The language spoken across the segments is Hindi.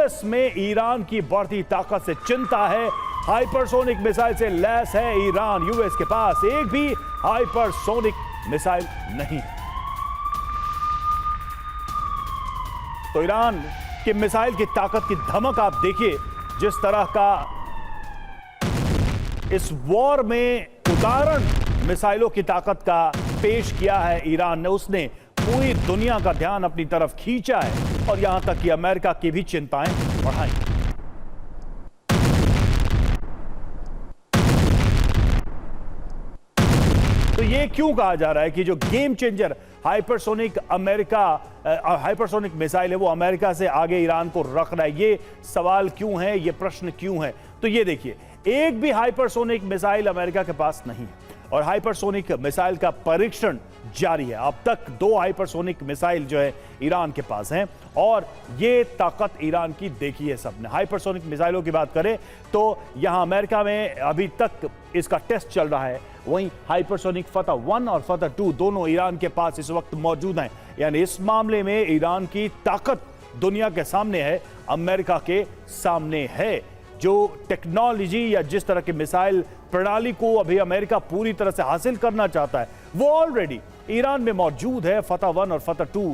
यूएस में ईरान की बढ़ती ताकत से चिंता है। हाइपरसोनिक मिसाइल से लैस है ईरान। यूएस के पास एक भी हाइपरसोनिक मिसाइल नहीं है। तो ईरान की मिसाइल की ताकत की धमक आप देखिए, जिस तरह का इस वॉर में उदाहरण मिसाइलों की ताकत का पेश किया है ईरान ने। उसने पूरी दुनिया का ध्यान अपनी तरफ खींचा है और यहां तक कि अमेरिका की भी चिंताएं बढ़ाई। तो ये क्यों कहा जा रहा है कि जो गेम चेंजर हाइपरसोनिक मिसाइल है वो अमेरिका से आगे ईरान को रख रहा है? ये सवाल क्यों है, ये प्रश्न क्यों है? तो ये देखिए, एक भी हाइपरसोनिक मिसाइल अमेरिका के पास नहीं है और हाइपरसोनिक मिसाइल का परीक्षण जारी है। अब तक 2 हाइपरसोनिक मिसाइल जो है ईरान के पास हैं और ये ताकत ईरान की देखी है सबने। हाइपरसोनिक मिसाइलों की बात करें तो यहां अमेरिका में अभी तक इसका टेस्ट चल रहा है। वहीं हाइपरसोनिक फतह 1 और फतह 2 दोनों ईरान के पास इस वक्त मौजूद हैं। यानी इस मामले में ईरान की ताकत दुनिया के सामने है, अमेरिका के सामने है। जो टेक्नोलॉजी या जिस तरह की मिसाइल प्रणाली को अभी अमेरिका पूरी तरह से हासिल करना चाहता है वो ऑलरेडी ईरान में मौजूद है। फतह 1 और फतह 2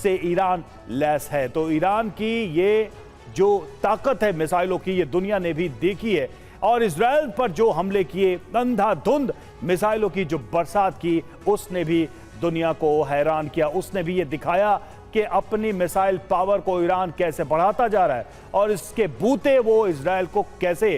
से ईरान लैस है। तो ईरान की ये जो ताकत है मिसाइलों की, ये दुनिया ने भी देखी है। और इजराइल पर जो हमले किए, अंधाधुंध मिसाइलों की जो बरसात की, उसने भी दुनिया को हैरान किया। उसने भी ये दिखाया कि अपनी मिसाइल पावर को ईरान कैसे बढ़ाता जा रहा है और इसके बूते वो इजराइल को कैसे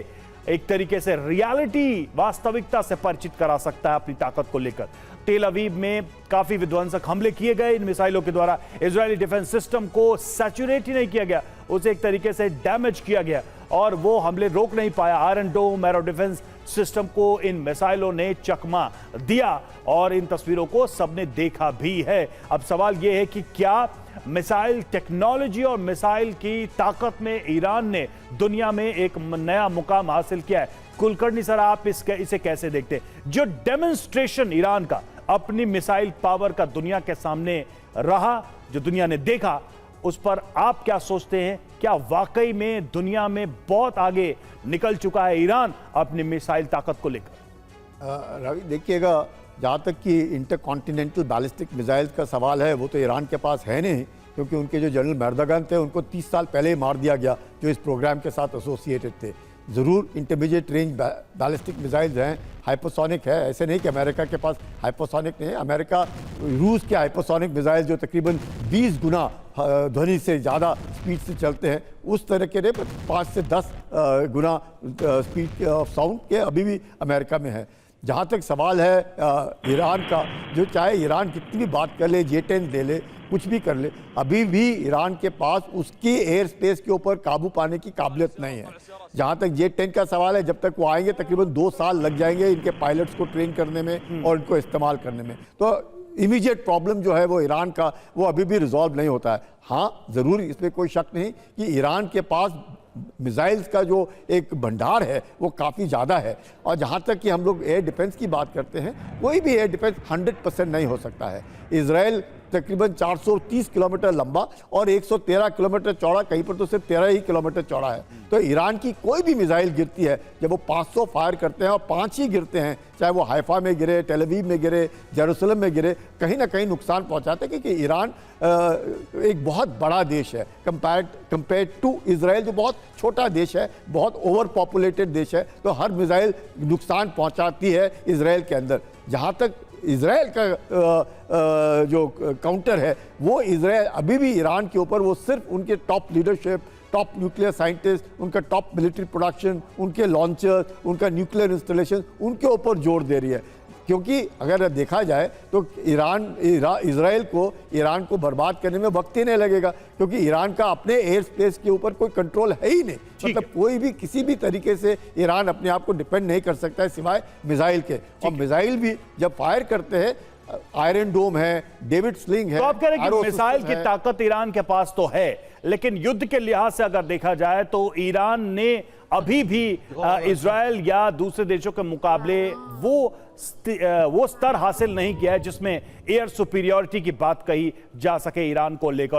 एक तरीके से रियलिटी, वास्तविकता से परिचित करा सकता है अपनी ताकत को लेकर। तेल अवीव में काफी विध्वंसक हमले किए गए इन मिसाइलों के द्वारा। इजरायली डिफेंस सिस्टम को सैचुरेट ही नहीं किया गया, उसे एक तरीके से डैमेज किया गया और वो हमले रोक नहीं पाया। आयरन डोम एरो डिफेंस सिस्टम को इन मिसाइलों ने चकमा दिया और इन तस्वीरों को सबने देखा भी है। अब सवाल यह है कि क्या मिसाइल टेक्नोलॉजी और मिसाइल की ताकत में ईरान ने दुनिया में एक नया मुकाम हासिल किया है? कुलकर्णी सर, आप इसे कैसे देखते हैं? जो डेमोन्स्ट्रेशन ईरान का अपनी मिसाइल पावर का दुनिया के सामने रहा, जो दुनिया ने देखा, उस पर आप क्या सोचते हैं? क्या वाकई में दुनिया में बहुत आगे निकल चुका है ईरान अपनी मिसाइल ताकत को लेकर? रवि, देखिएगा, जहाँ तक कि इंटरकॉन्टिनेंटल बैलिस्टिक मिसाइल्स का सवाल है वो तो ईरान के पास है नहीं, क्योंकि उनके जो जनरल मर्दागन थे उनको 30 साल पहले ही मार दिया गया जो इस प्रोग्राम के साथ एसोसिएटेड थे। ज़रूर इंटरमीडिएट रेंज बैलिस्टिक मिसाइल्स हैं, हाइपरसोनिक है, ऐसे नहीं कि अमेरिका के पास हाइपरसोनिक नहीं है। अमेरिका, रूस के हाइपरसोनिक मिसाइल जो तकरीबन 20 गुना ध्वनि से ज़्यादा स्पीड से चलते हैं, उस तरह के 5 से 10 गुना स्पीड ऑफ साउंड के अभी भी अमेरिका में है। जहाँ तक सवाल है ईरान का, जो चाहे ईरान कितनी भी बात कर ले, J-10 ले ले, कुछ भी कर ले, अभी भी ईरान के पास उसकी एयर स्पेस के ऊपर काबू पाने की काबिलियत नहीं है। जहाँ तक J-10 का सवाल है, जब तक वो आएंगे तकरीबन 2 साल लग जाएंगे इनके पायलट्स को ट्रेन करने में और इनको इस्तेमाल करने में। तो इमीडिएट प्रॉब्लम जो है वो ईरान का, वो अभी भी रिजॉल्व नहीं होता है। हाँ, ज़रूर इसमें कोई शक नहीं कि ईरान के पास मिसाइल्स का जो एक भंडार है वो काफ़ी ज़्यादा है। और जहाँ तक कि हम लोग एयर डिफेंस की बात करते हैं, कोई भी एयर डिफेंस 100% नहीं हो सकता है। इजराइल तकरीबन 430 किलोमीटर लंबा और 113 किलोमीटर चौड़ा, कहीं पर तो सिर्फ 13 ही किलोमीटर चौड़ा है। तो ईरान की कोई भी मिसाइल गिरती है, जब वो 500 फायर करते हैं और 5 ही गिरते हैं, चाहे वो हाइफा में गिरे, टेल अवीव में गिरे, जेरूसलम में गिरे, कहीं ना कहीं नुकसान पहुंचाते हैं। क्योंकि ईरान एक बहुत बड़ा देश है कंपेयर टू इजराइल, जो बहुत छोटा देश है, बहुत ओवर पॉपुलेटेड देश है। तो हर मिसाइल नुकसान पहुंचाती है इजराइल के अंदर। जहाँ तक इजराइल का जो काउंटर है, वो इजराइल अभी भी ईरान के ऊपर, वो सिर्फ उनके top leadership, top nuclear scientist, उनका टॉप मिलिट्री प्रोडक्शन, उनके लॉन्चर, उनका न्यूक्लियर इंस्टॉलेशन, उनके ऊपर जोर दे रही है। क्योंकि अगर देखा जाए तो इजराइल को ईरान को बर्बाद करने में वक्त ही नहीं लगेगा, क्योंकि ईरान का अपने एयर स्पेस के ऊपर कोई कंट्रोल है ही नहीं। मतलब कोई भी किसी भी तरीके से ईरान अपने आप को डिपेंड नहीं कर सकता है सिवाय मिसाइल के। और मिसाइल भी जब फायर करते हैं, आयरन डोम है, डेविड स्लिंग है। तो आप कह रहे हैं कि मिसाइल की ताकत ईरान के पास तो है, लेकिन युद्ध के लिहाज से अगर देखा जाए तो ईरान ने अभी भी इजराइल या दूसरे देशों के मुकाबले वो स्तर हासिल नहीं किया है जिसमें एयर सुपीरियरिटी की बात कही जा सके ईरान को लेकर।